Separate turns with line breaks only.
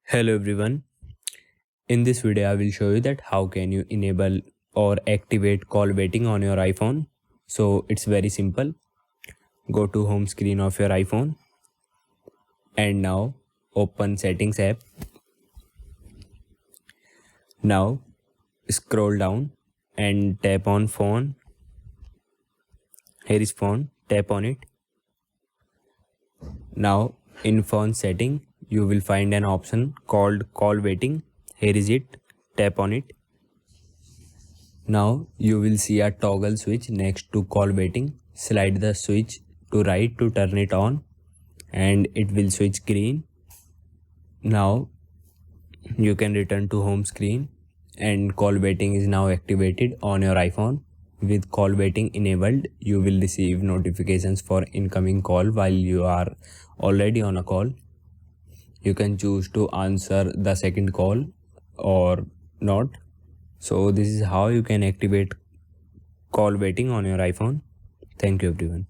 Hello everyone. In this video I will show you that how can you enable or activate call waiting on your iPhone. So it's very simple. Go to home screen of your iPhone and now open settings app. Now scroll down and tap on phone. Here is phone, tap on it. Now in phone setting you will find an option called call waiting. Here is it, tap on it. Now you will see a toggle switch next to call waiting. Slide the switch to right to turn it on and it will switch green. Now you can return to home screen and call waiting is now activated on your iPhone. With call waiting enabled, you will receive notifications for incoming call while you are already on a call. You can choose to answer the second call or not. So this is how you can activate call waiting on your iPhone. Thank you everyone.